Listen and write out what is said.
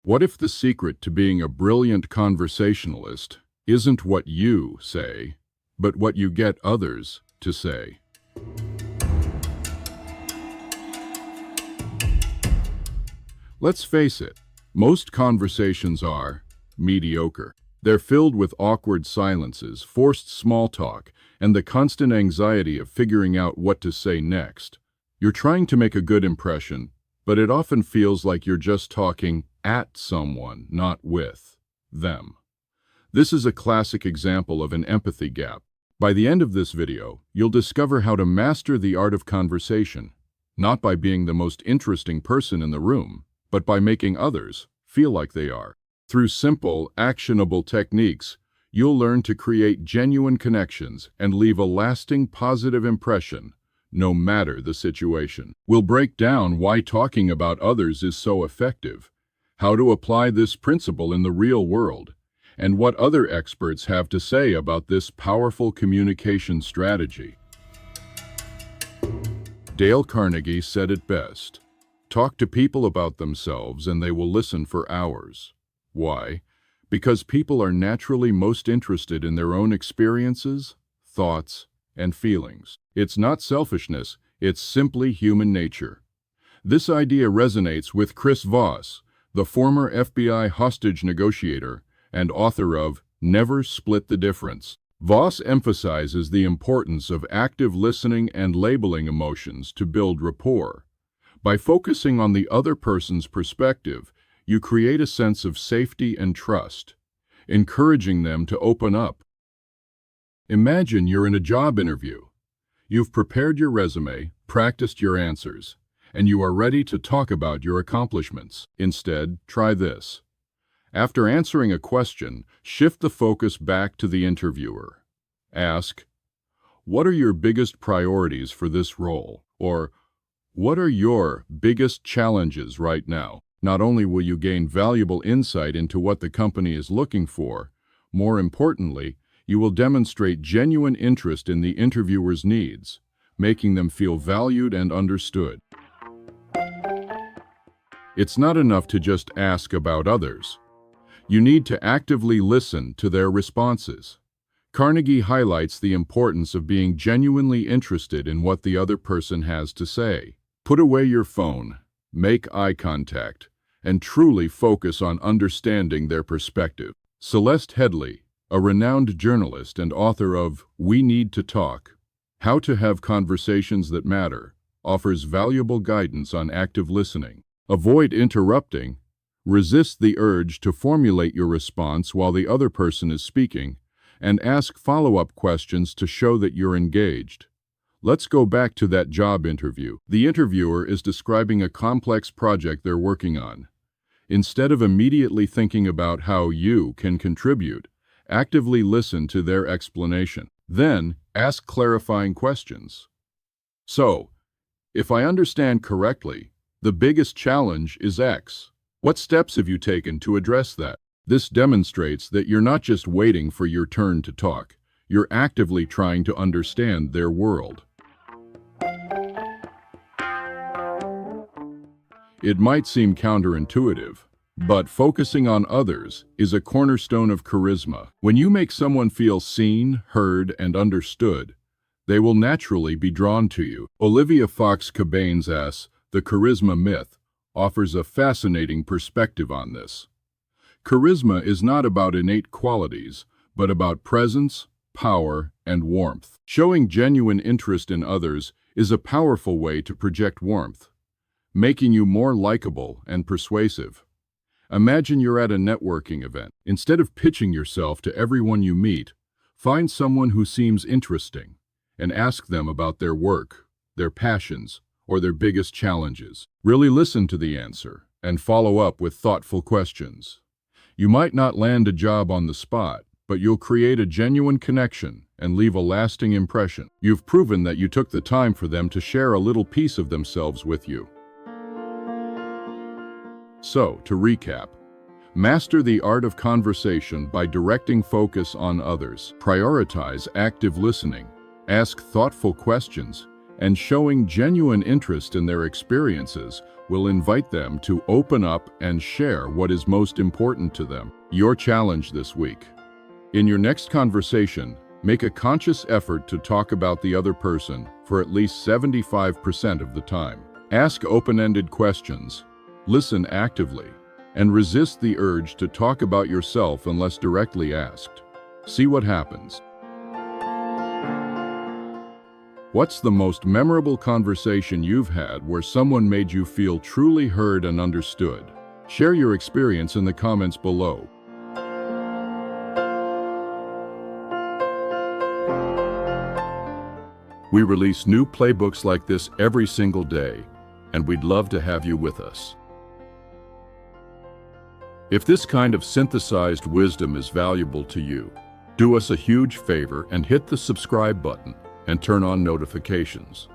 What if the secret to being a brilliant conversationalist isn't what you say, but what you get others to say? Let's face it, most conversations are mediocre. They're filled with awkward silences, forced small talk, and the constant anxiety of figuring out what to say next. You're trying to make a good impression, but it often feels like you're just talking at someone, not with them. This is a classic example of an empathy gap. By the end of this video, you'll discover how to master the art of conversation, not by being the most interesting person in the room, but by making others feel like they are. Through simple, actionable techniques, you'll learn to create genuine connections and leave a lasting positive impression, no matter the situation. We'll break down why talking about others is so effective, how to apply this principle in the real world, and what other experts have to say about this powerful communication strategy. Dale Carnegie said it best: talk to people about themselves and they will listen for hours. Why? Because people are naturally most interested in their own experiences, thoughts, and feelings. It's not selfishness, it's simply human nature. This idea resonates with Chris Voss, the former FBI hostage negotiator and author of Never Split the Difference. Voss emphasizes the importance of active listening and labeling emotions to build rapport. By focusing on the other person's perspective, you create a sense of safety and trust, encouraging them to open up. Imagine you're in a job interview. You've prepared your resume, practiced your answers, and you are ready to talk about your accomplishments. Instead, try this. After answering a question, shift the focus back to the interviewer. Ask, "What are your biggest priorities for this role?" Or, "What are your biggest challenges right now?" Not only will you gain valuable insight into what the company is looking for, more importantly, you will demonstrate genuine interest in the interviewer's needs, making them feel valued and understood. It's not enough to just ask about others. You need to actively listen to their responses. Carnegie highlights the importance of being genuinely interested in what the other person has to say. Put away your phone, make eye contact, and truly focus on understanding their perspective. Celeste Headley, a renowned journalist and author of We Need to Talk, How to Have Conversations That Matter, offers valuable guidance on active listening. Avoid interrupting. Resist the urge to formulate your response while the other person is speaking, and ask follow-up questions to show that you're engaged. Let's go back to that job interview. The interviewer is describing a complex project they're working on. Instead of immediately thinking about how you can contribute, actively listen to their explanation. Then, ask clarifying questions. So, if I understand correctly, the biggest challenge is X. What steps have you taken to address that? This demonstrates that you're not just waiting for your turn to talk. You're actively trying to understand their world. It might seem counterintuitive, but focusing on others is a cornerstone of charisma. When you make someone feel seen, heard, and understood, they will naturally be drawn to you. Olivia Fox Cabanes' The Charisma Myth offers a fascinating perspective on this. Charisma is not about innate qualities, but about presence, power, and warmth. Showing genuine interest in others is a powerful way to project warmth, making you more likable and persuasive. Imagine you're at a networking event. Instead of pitching yourself to everyone you meet, find someone who seems interesting and ask them about their work, their passions, or their biggest challenges. Really listen to the answer and follow up with thoughtful questions. You might not land a job on the spot, but you'll create a genuine connection and leave a lasting impression. You've proven that you took the time for them to share a little piece of themselves with you. So, to recap, master the art of conversation by directing focus on others. Prioritize active listening. Ask thoughtful questions and showing genuine interest in their experiences will invite them to open up and share what is most important to them. Your challenge this week. In your next conversation, make a conscious effort to talk about the other person for at least 75% of the time. Ask open-ended questions, listen actively, and resist the urge to talk about yourself unless directly asked. See what happens. What's the most memorable conversation you've had where someone made you feel truly heard and understood? Share your experience in the comments below. We release new playbooks like this every single day, and we'd love to have you with us. If this kind of synthesized wisdom is valuable to you, do us a huge favor and hit the subscribe button and turn on notifications.